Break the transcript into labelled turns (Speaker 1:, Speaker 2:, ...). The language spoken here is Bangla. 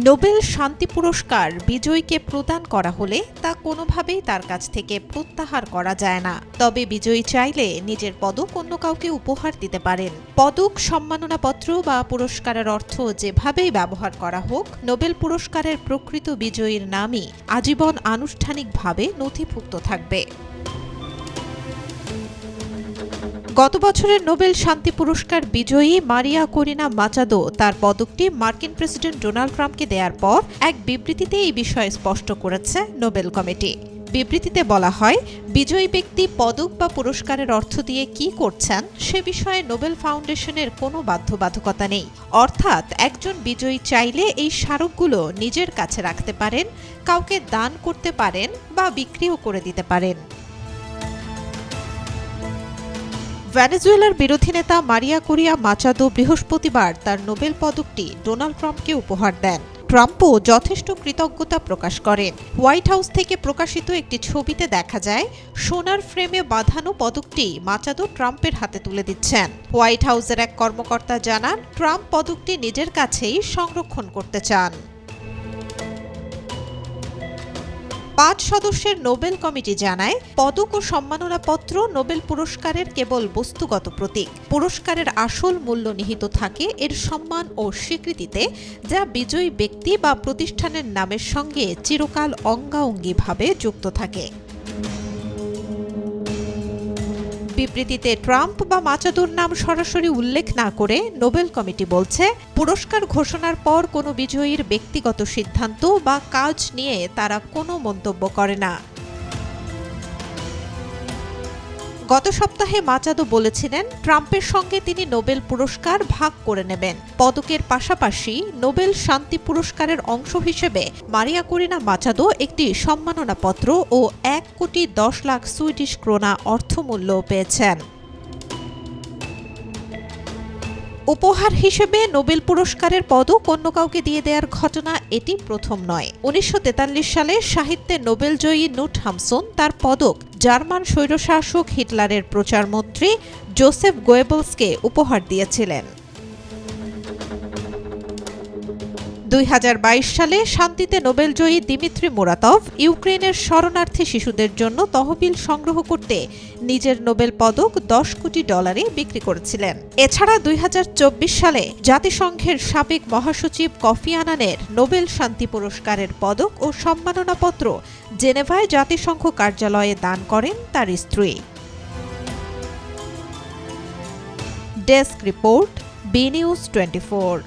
Speaker 1: নোবেল শান্তি পুরস্কার বিজয়ীকে প্রদান করা হলে তা কোনোভাবেই তার কাছ থেকে প্রত্যাহার করা যায় না। তবে বিজয়ী চাইলে নিজের পদক অন্য কাউকে উপহার দিতে পারেন। পদক, সম্মাননাপত্র বা পুরস্কারের অর্থ যেভাবেই ব্যবহার করা হোক, নোবেল পুরস্কারের প্রকৃত বিজয়ীর নামই আজীবন আনুষ্ঠানিকভাবে নথিভুক্ত থাকবে। গত বছরের নোবেল শান্তি পুরস্কার বিজয়ী মারিয়া করিনা মাচাদো তার পদকটি মার্কিন প্রেসিডেন্ট ডোনাল্ড ট্রাম্পকে দেওয়ার পর এক বিবৃতিতে এই বিষয়ে স্পষ্ট করেছে নোবেল কমিটি। বিবৃতিতে বলা হয়, বিজয়ী ব্যক্তি পদক বা পুরস্কারের অর্থ দিয়ে কি করছেন সে বিষয়ে নোবেল ফাউন্ডেশনের কোনো বাধ্যবাধকতা নেই। অর্থাৎ একজন বিজয়ী চাইলে এই স্মারকগুলো নিজের কাছে রাখতে পারেন, কাউকে দান করতে পারেন বা বিক্রিও করে দিতে পারেন। ভেনেজুয়েলার বিরোধী নেতা মারিয়া করিনা মাচাদো বৃহস্পতিবার তার নোবেল পদকটি ডোনাল্ড ট্রাম্পকে উপহার দেন। ট্রাম্পও যথেষ্ট কৃতজ্ঞতা প্রকাশ করেন। হোয়াইট হাউস থেকে প্রকাশিত একটি ছবিতে দেখা যায়, সোনার ফ্রেমে বাঁধানো পদকটি মাচাদো ট্রাম্পের হাতে তুলে দিচ্ছেন। হোয়াইট হাউসের এক কর্মকর্তা জানান, ট্রাম্প পদকটি নিজের কাছেই সংরক্ষণ করতে চান। ৫ সদস্যের নোবেল কমিটি জানায়, পদক ও সম্মাননাপত্র নোবেল পুরস্কারের কেবল বস্তুগত প্রতীক। পুরস্কারের আসল মূল্য নিহিত থাকে এর সম্মান ও স্বীকৃতিতে, যা বিজয়ী ব্যক্তি বা প্রতিষ্ঠানের নামের সঙ্গে চিরকাল অঙ্গাঅঙ্গিভাবে যুক্ত থাকে। বিবৃতিতে ট্রাম্প বা মাচাদোর নাম সরাসরি উল্লেখ না করে নোবেল কমিটি বলছে, পুরস্কার ঘোষণার পর কোনো বিজয়ীর ব্যক্তিগত সিদ্ধান্ত বা কাজ নিয়ে তারা কোনো মন্তব্য করে না। গত সপ্তাহে মাচাদো বলেছিলেন, ট্রাম্পের সঙ্গে তিনি নোবেল পুরস্কার ভাগ করে নেবেন। পদকের পাশাপাশি নোবেল শান্তি পুরস্কারের অংশ হিসেবে মারিয়া করিনা মাচাদো একটি সম্মাননাপত্র ও 1,10,00,000 সুইডিশ ক্রোনা অর্থমূল্যও পেয়েছেন। উপহার হিসেবে নোবেল পুরস্কারের পদক অন্য কাউকে দিয়ে দেওয়ার ঘটনা এটি প্রথম নয়। ১৯৪৩ সালে সাহিত্যে নোবেলজয়ী নুট হামসুন তার পদক জার্মান স্বৈরশাসক হিটলারের প্রচারমন্ত্রী জোসেফ গোয়েবলসকে উপহার দিয়েছিলেন। ২০২২ সালে শান্তিতে নোবেলজয়ী দিমিত্রি মুরাতভ ইউক্রেনের শরণার্থী শিশুদের জন্য তহবিল সংগ্রহ করতে নিজের নোবেল পদক $10 কোটি বিক্রি করেছিলেন। এছাড়া ২০২৪ সালে জাতিসংঘের সাবেক মহাসচিব কফি আনানের নোবেল শান্তি পুরস্কারের পদক ও সম্মাননাপত্র জেনেভায় জাতিসংঘ কার্যালয়ে দান করেন তার স্ত্রী। Desk report, B news 24।